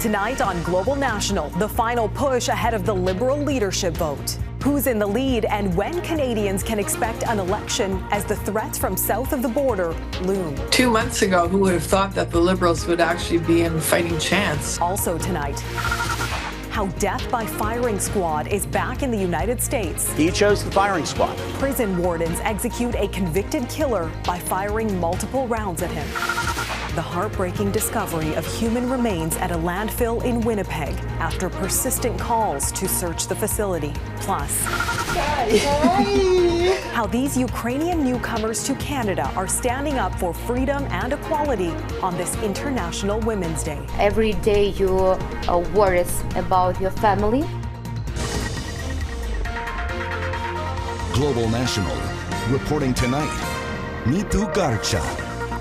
Tonight on Global National, the final push ahead of the Liberal leadership vote. Who's in the lead and when Canadians can expect an election as the threats from south of the border loom. 2 months ago, who would have thought that the Liberals would actually be in fighting chance? Also tonight, how death by firing squad is back in the United States. He chose the firing squad. Prison wardens execute a convicted killer by firing multiple rounds at him. The heartbreaking discovery of human remains at a landfill in Winnipeg after persistent calls to search the facility. Plus, how these Ukrainian newcomers to Canada are standing up for freedom and equality on this International Women's Day. Every day you worry about your family. Global National, reporting tonight, Nitu Garcha.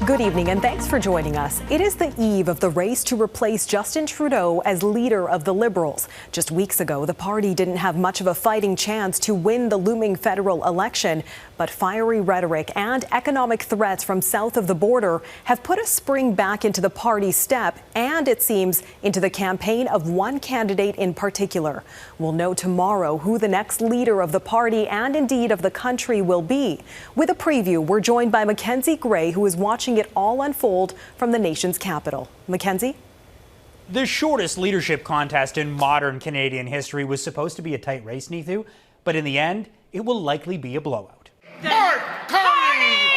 Good evening and thanks for joining us. It is the eve of the race to replace Justin Trudeau as leader of the Liberals. Just weeks ago, the party didn't have much of a fighting chance to win the looming federal election, but fiery rhetoric and economic threats from south of the border have put a spring back into the party's step and, it seems, into the campaign of one candidate in particular. We'll know tomorrow who the next leader of the party and indeed of the country will be. With a preview, we're joined by Mackenzie Gray, who is watching it all unfold from the nation's capital. Mackenzie? The shortest leadership contest in modern Canadian history was supposed to be a tight race, Neithu, but in the end, it will likely be a blowout. Mark Carney!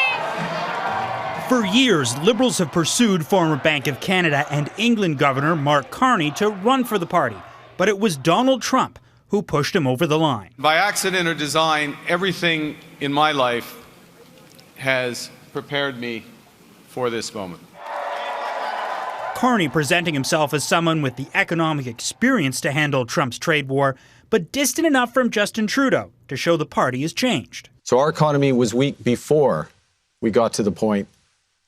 For years, Liberals have pursued former Bank of Canada and England Governor Mark Carney to run for the party, but it was Donald Trump who pushed him over the line. By accident or design, everything in my life has prepared me for this moment. Carney presenting himself as someone with the economic experience to handle Trump's trade war, but distant enough from Justin Trudeau to show the party has changed. So our economy was weak before we got to the point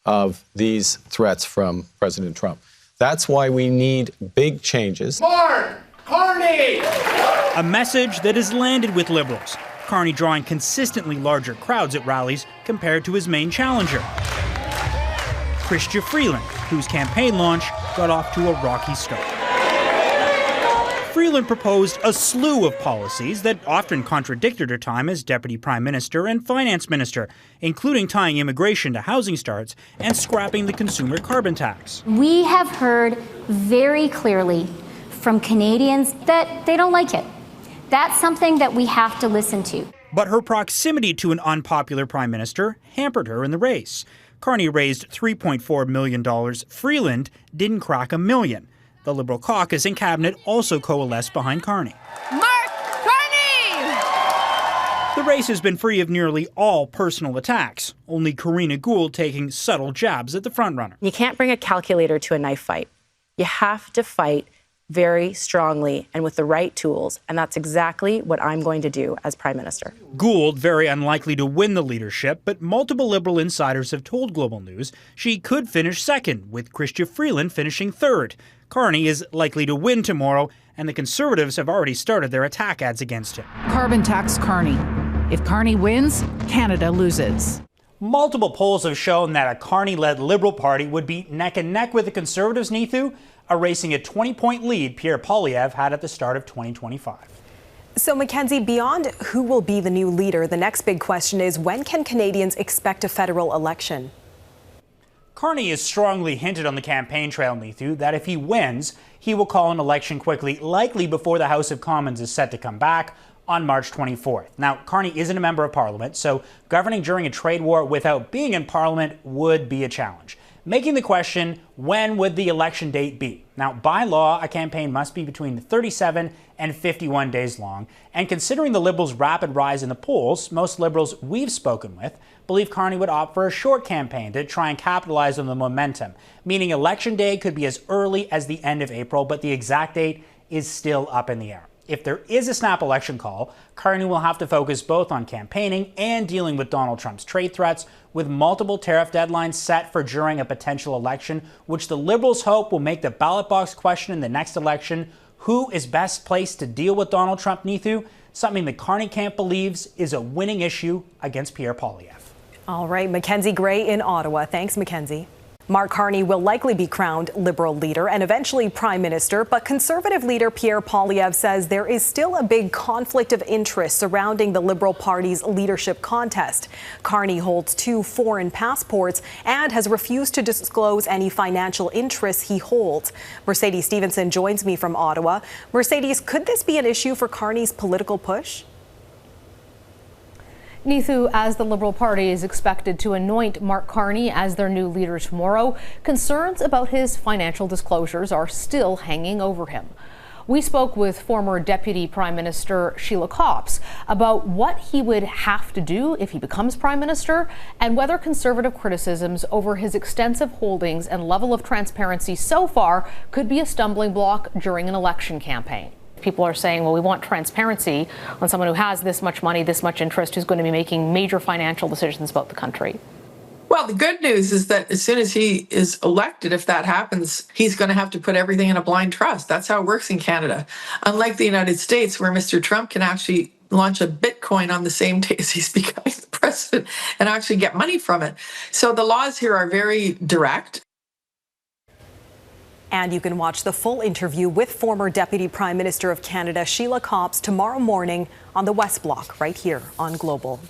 of these threats from President Trump. That's why we need big changes. Mark Carney! A message that has landed with Liberals. Carney drawing consistently larger crowds at rallies compared to his main challenger, Chrystia Freeland, whose campaign launch got off to a rocky start. Freeland proposed a slew of policies that often contradicted her time as Deputy Prime Minister and Finance Minister, including tying immigration to housing starts and scrapping the consumer carbon tax. We have heard very clearly from Canadians that they don't like it. That's something that we have to listen to. But her proximity to an unpopular Prime Minister hampered her in the race. Carney raised $3.4 million. Freeland didn't crack $1 million. The Liberal caucus and cabinet also coalesced behind Carney. Mark Carney! The race has been free of nearly all personal attacks, only Karina Gould taking subtle jabs at the frontrunner. You can't bring a calculator to a knife fight. You have to fight very strongly and with the right tools, and that's exactly what I'm going to do as Prime Minister. Gould very unlikely to win the leadership, but multiple Liberal insiders have told Global News she could finish second, with Chrystia Freeland finishing third. Carney is likely to win tomorrow, and the Conservatives have already started their attack ads against him. Carbon tax Carney. If Carney wins, Canada loses. Multiple polls have shown that a Carney-led Liberal Party would be neck and neck with the Conservatives, Neithu, erasing a 20-point lead Pierre Poilievre had at the start of 2025. So, Mackenzie, beyond who will be the new leader, the next big question is when can Canadians expect a federal election? Carney has strongly hinted on the campaign trail, Neithu, that if he wins, he will call an election quickly, likely before the House of Commons is set to come back on March 24th. Now, Carney isn't a member of Parliament, so governing during a trade war without being in Parliament would be a challenge, making the question, when would the election date be? Now, by law, a campaign must be between 37 and 51 days long, and considering the Liberals' rapid rise in the polls, most Liberals we've spoken with believe Carney would opt for a short campaign to try and capitalize on the momentum, meaning election day could be as early as the end of April, but the exact date is still up in the air. If there is a snap election call, Carney will have to focus both on campaigning and dealing with Donald Trump's trade threats, with multiple tariff deadlines set for during a potential election, which the Liberals hope will make the ballot box question in the next election, who is best placed to deal with Donald Trump, Neithu, something the Carney camp believes is a winning issue against Pierre Poilievre. All right, Mackenzie Gray in Ottawa. Thanks, Mackenzie. Mark Carney will likely be crowned Liberal leader and eventually Prime Minister, but Conservative leader Pierre Poilievre says there is still a big conflict of interest surrounding the Liberal Party's leadership contest. Carney holds 2 foreign passports and has refused to disclose any financial interests he holds. Mercedes Stevenson joins me from Ottawa. Mercedes, could this be an issue for Carney's political push? Neithu, as the Liberal Party is expected to anoint Mark Carney as their new leader tomorrow, concerns about his financial disclosures are still hanging over him. We spoke with former Deputy Prime Minister Sheila Copps about what he would have to do if he becomes Prime Minister and whether Conservative criticisms over his extensive holdings and level of transparency so far could be a stumbling block during an election campaign. People are saying, well, we want transparency on someone who has this much money, this much interest, who's going to be making major financial decisions about the country. Well, the good news is that as soon as he is elected, if that happens, he's going to have to put everything in a blind trust. That's how it works in Canada. Unlike the United States, where Mr. Trump can actually launch a Bitcoin on the same day as he's becoming the president and actually get money from it. So the laws here are very direct. And you can watch the full interview with former Deputy Prime Minister of Canada, Sheila Copps, tomorrow morning on the West Block, right here on Global.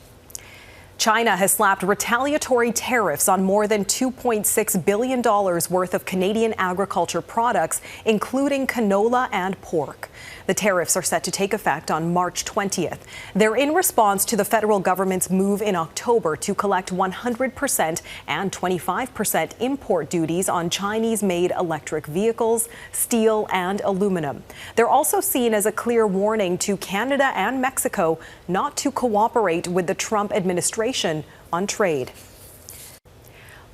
China has slapped retaliatory tariffs on more than $2.6 billion worth of Canadian agriculture products, including canola and pork. The tariffs are set to take effect on March 20th. They're in response to the federal government's move in October to collect 100% and 25% import duties on Chinese-made electric vehicles, steel, and aluminum. They're also seen as a clear warning to Canada and Mexico not to cooperate with the Trump administration on trade.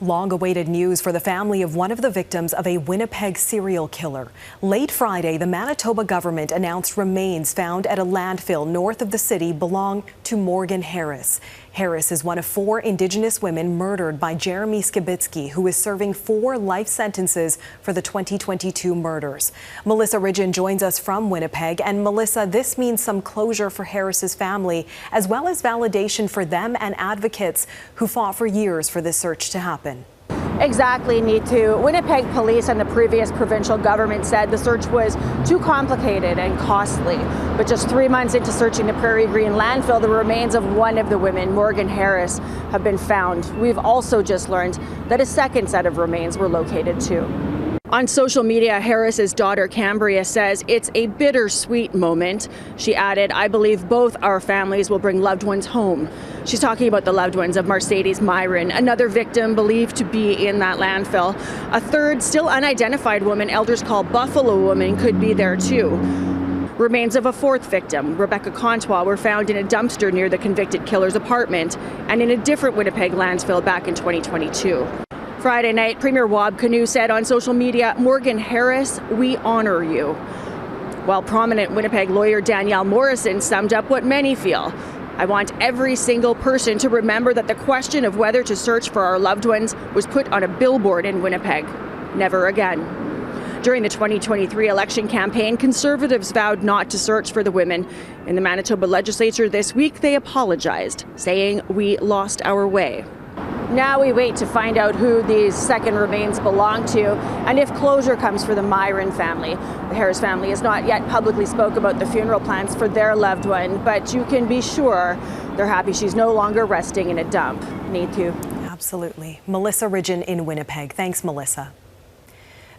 Long-awaited news for the family of one of the victims of a Winnipeg serial killer. Late Friday, the Manitoba government announced remains found at a landfill north of the city belong to Morgan Harris. Harris is one of 4 Indigenous women murdered by Jeremy Skibicki, who is serving 4 life sentences for the 2022 murders. Melissa Ridgen joins us from Winnipeg. And Melissa, this means some closure for Harris's family, as well as validation for them and advocates who fought for years for this search to happen. Exactly, Neetu. Winnipeg police and the previous provincial government said the search was too complicated and costly. But just 3 months into searching the Prairie Green landfill, the remains of one of the women, Morgan Harris, have been found. We've also just learned that a second set of remains were located too. On social media, Harris's daughter Cambria says it's a bittersweet moment. She added, "I believe both our families will bring loved ones home." She's talking about the loved ones of Mercedes Myron, another victim believed to be in that landfill. A third, still unidentified woman elders call Buffalo Woman, could be there too. Remains of a 4th victim, Rebecca Contois, were found in a dumpster near the convicted killer's apartment and in a different Winnipeg landfill back in 2022. Friday night, Premier Wab Kinew said on social media, "Morgan Harris, we honor you." While prominent Winnipeg lawyer Danielle Morrison summed up what many feel. "I want every single person to remember that the question of whether to search for our loved ones was put on a billboard in Winnipeg. Never again." During the 2023 election campaign, Conservatives vowed not to search for the women. In the Manitoba legislature this week, they apologized, saying, "We lost our way." Now we wait to find out who these second remains belong to and if closure comes for the Myron family. The Harris family has not yet publicly spoke about the funeral plans for their loved one, but you can be sure they're happy she's no longer resting in a dump. Need to. Absolutely. Melissa Ridgen in Winnipeg. Thanks, Melissa.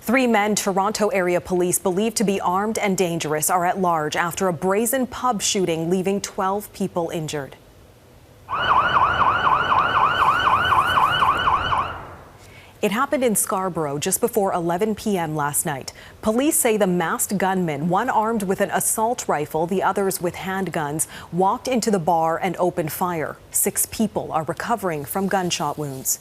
3 men Toronto area police believe to be armed and dangerous are at large after a brazen pub shooting, leaving 12 people injured. It happened in Scarborough just before 11 p.m. last night. Police say the masked gunmen, one armed with an assault rifle, the others with handguns, walked into the bar and opened fire. 6 people are recovering from gunshot wounds.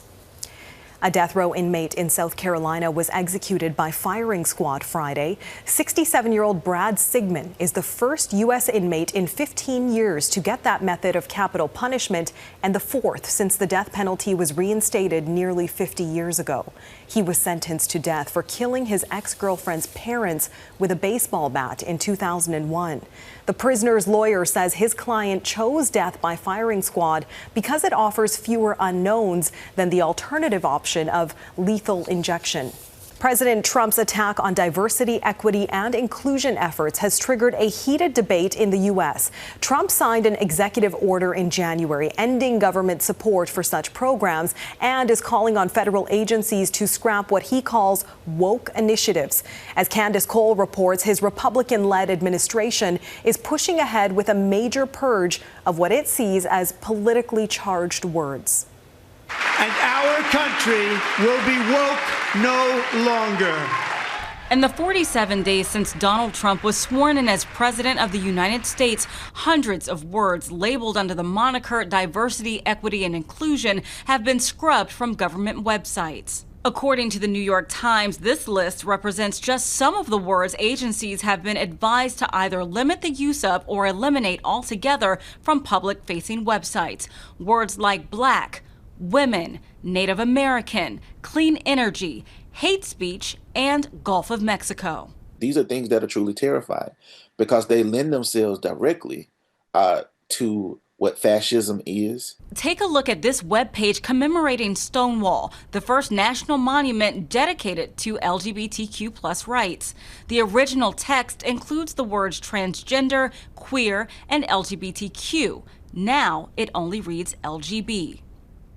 A death row inmate in South Carolina was executed by firing squad Friday. 67-year-old Brad Sigmund is the first U.S. inmate in 15 years to get that method of capital punishment and the 4th since the death penalty was reinstated nearly 50 years ago. He was sentenced to death for killing his ex-girlfriend's parents with a baseball bat in 2001. The prisoner's lawyer says his client chose death by firing squad because it offers fewer unknowns than the alternative option of lethal injection. President Trump's attack on diversity, equity, and inclusion efforts has triggered a heated debate in the U.S. Trump signed an executive order in January ending government support for such programs and is calling on federal agencies to scrap what he calls woke initiatives. As Candace Cole reports, his Republican-led administration is pushing ahead with a major purge of what it sees as politically charged words. And our country will be woke no longer. In the 47 days since Donald Trump was sworn in as President of the United States, hundreds of words labeled under the moniker diversity, equity, and inclusion have been scrubbed from government websites. According to the New York Times, this list represents just some of the words agencies have been advised to either limit the use of or eliminate altogether from public-facing websites. Words like black, women, Native American, clean energy, hate speech, and Gulf of Mexico. These are things that are truly terrifying because they lend themselves directly to what fascism is. Take a look at this webpage commemorating Stonewall, the first national monument dedicated to LGBTQ+ rights. The original text includes the words transgender, queer, and LGBTQ. Now it only reads LGB.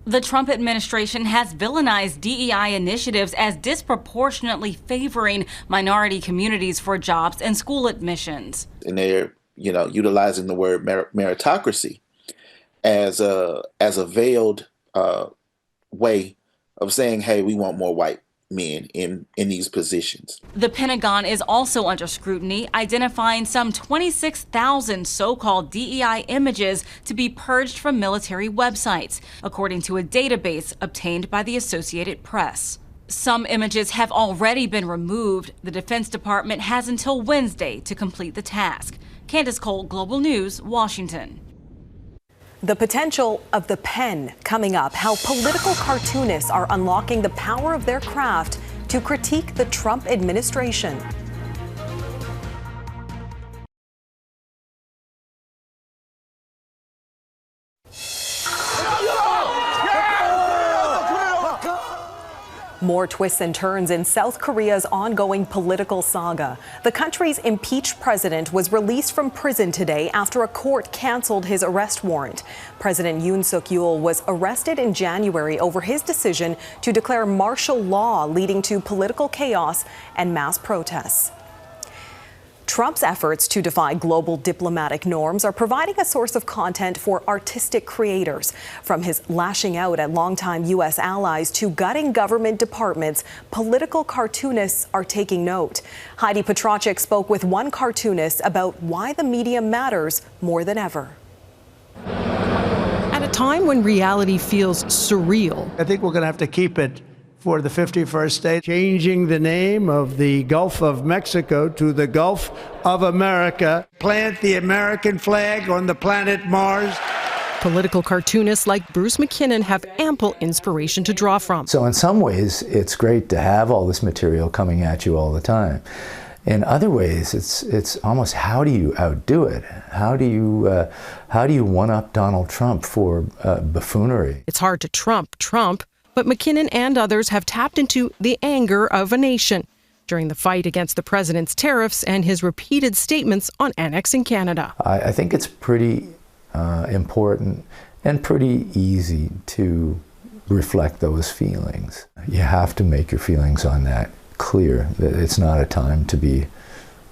The Trump administration has villainized DE&I initiatives as disproportionately favoring minority communities for jobs and school admissions. And they're, utilizing the word meritocracy as a veiled way of saying, hey, we want more white men in these positions. The Pentagon is also under scrutiny, identifying some 26,000 so-called DE&I images to be purged from military websites, according to a database obtained by the Associated Press. Some images have already been removed. The Defense Department has until Wednesday to complete the task. Candace Cole, Global News, Washington. The potential of the pen coming up, how political cartoonists are unlocking the power of their craft to critique the Trump administration. More twists and turns in South Korea's ongoing political saga. The country's impeached president was released from prison today after a court canceled his arrest warrant. President Yoon Suk-yeol was arrested in January over his decision to declare martial law, leading to political chaos and mass protests. Trump's efforts to defy global diplomatic norms are providing a source of content for artistic creators. From his lashing out at longtime U.S. allies to gutting government departments, political cartoonists are taking note. Heidi Petracek spoke with one cartoonist about why the media matters more than ever. At a time when reality feels surreal, I think we're going to have to keep it for the 51st state, changing the name of the Gulf of Mexico to the Gulf of America. Plant the American flag on the planet Mars. Political cartoonists like Bruce McKinnon have ample inspiration to draw from. So in some ways, it's great to have all this material coming at you all the time. In other ways, it's almost, how do you outdo it? How do you one-up Donald Trump for buffoonery? It's hard to trump Trump, but McKinnon and others have tapped into the anger of a nation during the fight against the president's tariffs and his repeated statements on annexing Canada. I think it's pretty important and pretty easy to reflect those feelings. You have to make your feelings on that clear, that it's not a time to be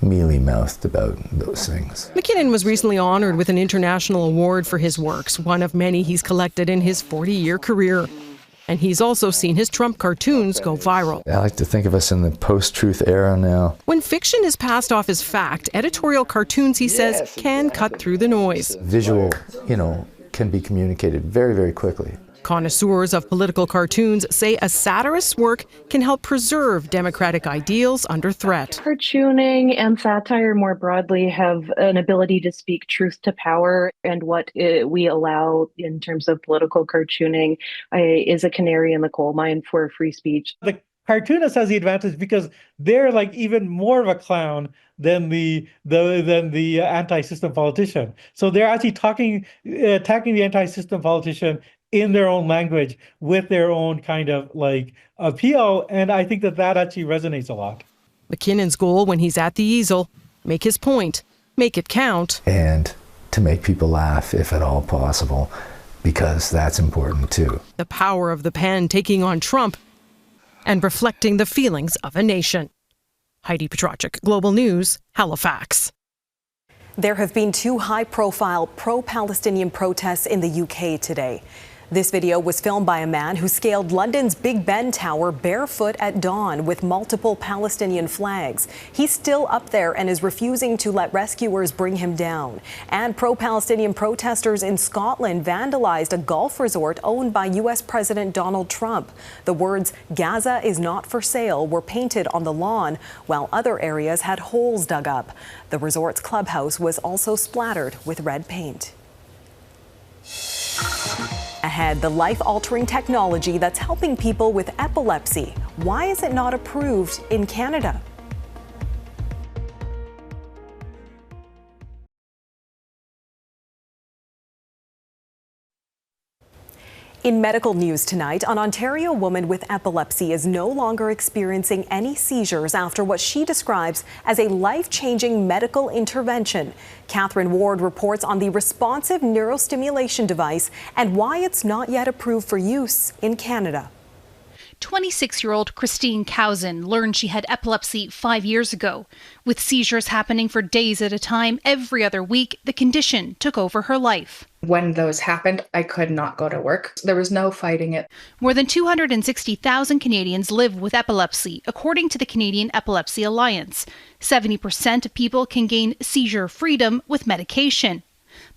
mealy-mouthed about those things. McKinnon was recently honored with an international award for his works, one of many he's collected in his 40-year career. And he's also seen his Trump cartoons go viral. I like to think of us in the post-truth era now. When fiction is passed off as fact, editorial cartoons, he says, can cut through the noise. Visual, can be communicated very, very quickly. Connoisseurs of political cartoons say a satirist's work can help preserve democratic ideals under threat. Cartooning and satire more broadly have an ability to speak truth to power, and what we allow in terms of political cartooning is a canary in the coal mine for free speech. The cartoonist has the advantage because they're like even more of a clown than the anti-system politician. So they're actually attacking the anti-system politician in their own language with their own kind of like appeal. And I think that actually resonates a lot. McKinnon's goal when he's at the easel, make his point, make it count. And to make people laugh, if at all possible, because that's important too. The power of the pen taking on Trump and reflecting the feelings of a nation. Heidi Petracek, Global News, Halifax. There have been 2 high-profile pro-Palestinian protests in the UK today. This video was filmed by a man who scaled London's Big Ben Tower barefoot at dawn with multiple Palestinian flags. He's still up there and is refusing to let rescuers bring him down. And pro-Palestinian protesters in Scotland vandalized a golf resort owned by U.S. President Donald Trump. The words "Gaza is not for sale" were painted on the lawn, while other areas had holes dug up. The resort's clubhouse was also splattered with red paint. Ahead, the life-altering technology that's helping people with epilepsy. Why is it not approved in Canada? In medical news tonight, an Ontario woman with epilepsy is no longer experiencing any seizures after what she describes as a life-changing medical intervention. Catherine Ward reports on the responsive neurostimulation device and why it's not yet approved for use in Canada. 26-year-old Christine Cowson learned she had epilepsy 5 years ago. With seizures happening for days at a time every other week, the condition took over her life. When those happened, I could not go to work. There was no fighting it. More than 260,000 Canadians live with epilepsy, according to the Canadian Epilepsy Alliance. 70% of people can gain seizure freedom with medication.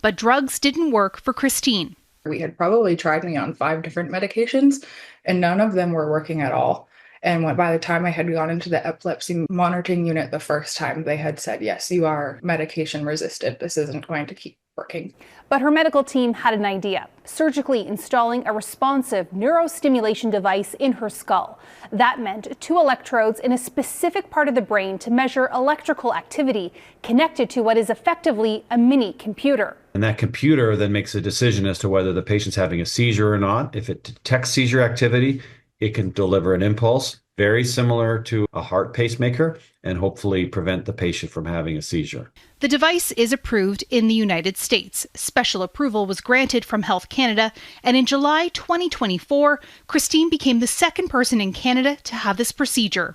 But drugs didn't work for Christine. We had probably tried me on 5 different medications, and none of them were working at all. And by the time I had gone into the epilepsy monitoring unit the first time, they had said, yes, you are medication resistant. This isn't going to keep working. But her medical team had an idea, surgically installing a responsive neurostimulation device in her skull. That meant 2 electrodes in a specific part of the brain to measure electrical activity connected to what is effectively a mini computer. And that computer then makes a decision as to whether the patient's having a seizure or not. If it detects seizure activity, it can deliver an impulse, very similar to a heart pacemaker, and hopefully prevent the patient from having a seizure. The device is approved in the United States. Special approval was granted from Health Canada, and in July 2024, Christine became the second person in Canada to have this procedure.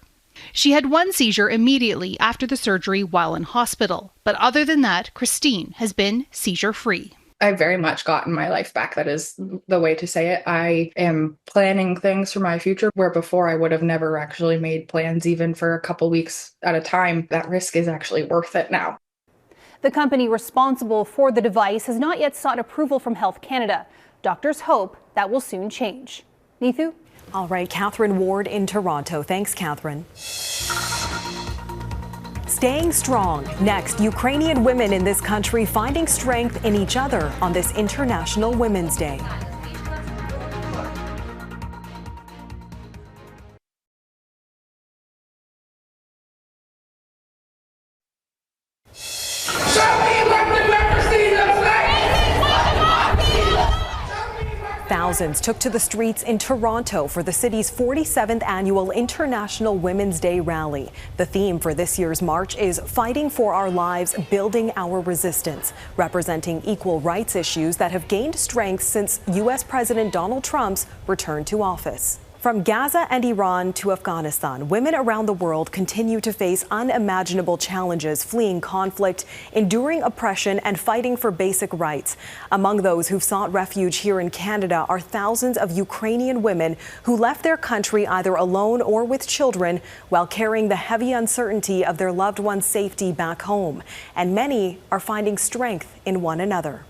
She had 1 seizure immediately after the surgery while in hospital, but other than that, Christine has been seizure-free. I've very much gotten my life back. That is the way to say it. I am planning things for my future where before I would have never actually made plans even for a couple weeks at a time. That risk is actually worth it now. The company responsible for the device has not yet sought approval from Health Canada. Doctors hope that will soon change. Neethu? All right, Catherine Ward in Toronto. Thanks, Catherine. Staying strong. Next, Ukrainian women in this country finding strength in each other on this International Women's Day. Thousands took to the streets in Toronto for the city's 47th annual International Women's Day rally. The theme for this year's march is Fighting for Our Lives, Building Our Resistance, representing equal rights issues that have gained strength since U.S. President Donald Trump's return to office. From Gaza and Iran to Afghanistan, women around the world continue to face unimaginable challenges, fleeing conflict, enduring oppression, and fighting for basic rights. Among those who've sought refuge here in Canada are thousands of Ukrainian women who left their country either alone or with children while carrying the heavy uncertainty of their loved ones' safety back home. And many are finding strength in one another.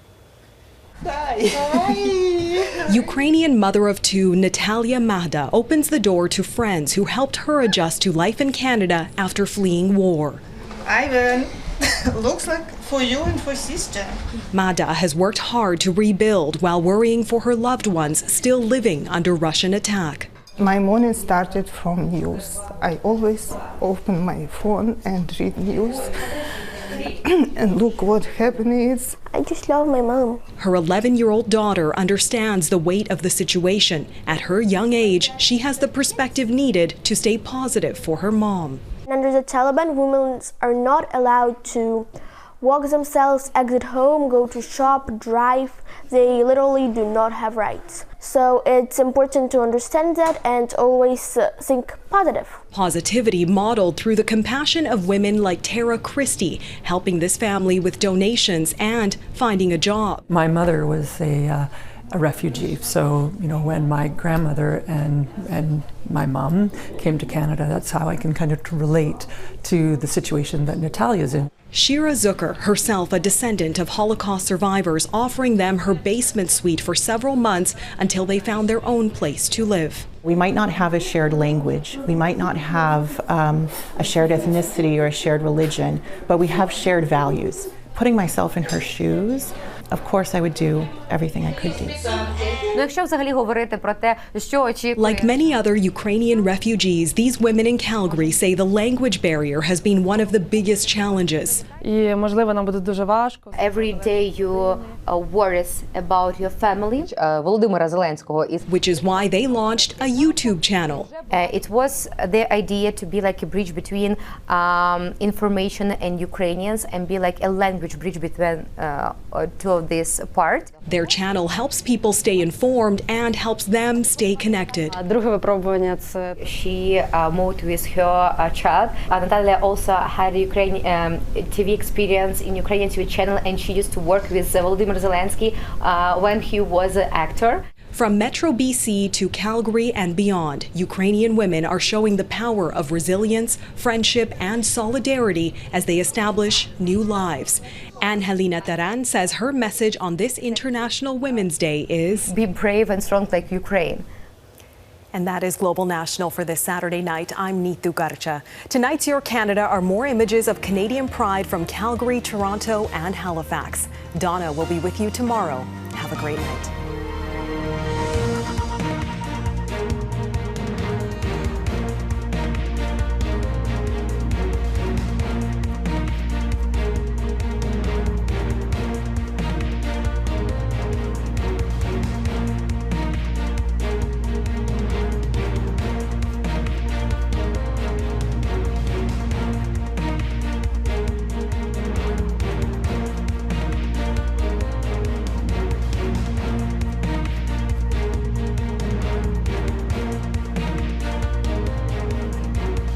Ukrainian mother of 2 Natalia Mahda opens the door to friends who helped her adjust to life in Canada after fleeing war. Ivan, looks like for you and for sister. Mahda has worked hard to rebuild while worrying for her loved ones still living under Russian attack. My morning started from news. I always open my phone and read news. And look what happened is. I just love my mom. Her 11-year-old daughter understands the weight of the situation. At her young age, she has the perspective needed to stay positive for her mom. Under the Taliban, women are not allowed to walk themselves, exit home, go to shop, drive. They literally do not have rights. So it's important to understand that and always think positive. Positivity modeled through the compassion of women like Tara Christie, helping this family with donations and finding a job. My mother was a refugee, so when my grandmother and my mom came to Canada, that's how I can kind of relate to the situation that Natalia's in. Shira Zucker, herself a descendant of Holocaust survivors, offering them her basement suite for several months until they found their own place to live. We might not have a shared language, we might not have a shared ethnicity or a shared religion, but we have shared values. Putting myself in her shoes, of course I would do everything I could do. Like many other Ukrainian refugees, these women in Calgary say the language barrier has been one of the biggest challenges. Every day you worry about your family. Which is why they launched a YouTube channel. It was their idea to be like a bridge between information and Ukrainians and be like a language bridge between two of these parts. Their channel helps people stay informed and helps them stay connected. She moved with her child. Natalia also had a Ukrainian TV experience in Ukrainian TV channel, and she used to work with Volodymyr Zelensky when he was an actor. From Metro BC to Calgary and beyond, Ukrainian women are showing the power of resilience, friendship, and solidarity as they establish new lives. And Helena Taran says her message on this International Women's Day is, be brave and strong like Ukraine. And that is Global National for this Saturday night. I'm Neetu Garcha. Tonight's Your Canada are more images of Canadian pride from Calgary, Toronto, and Halifax. Donna will be with you tomorrow. Have a great night.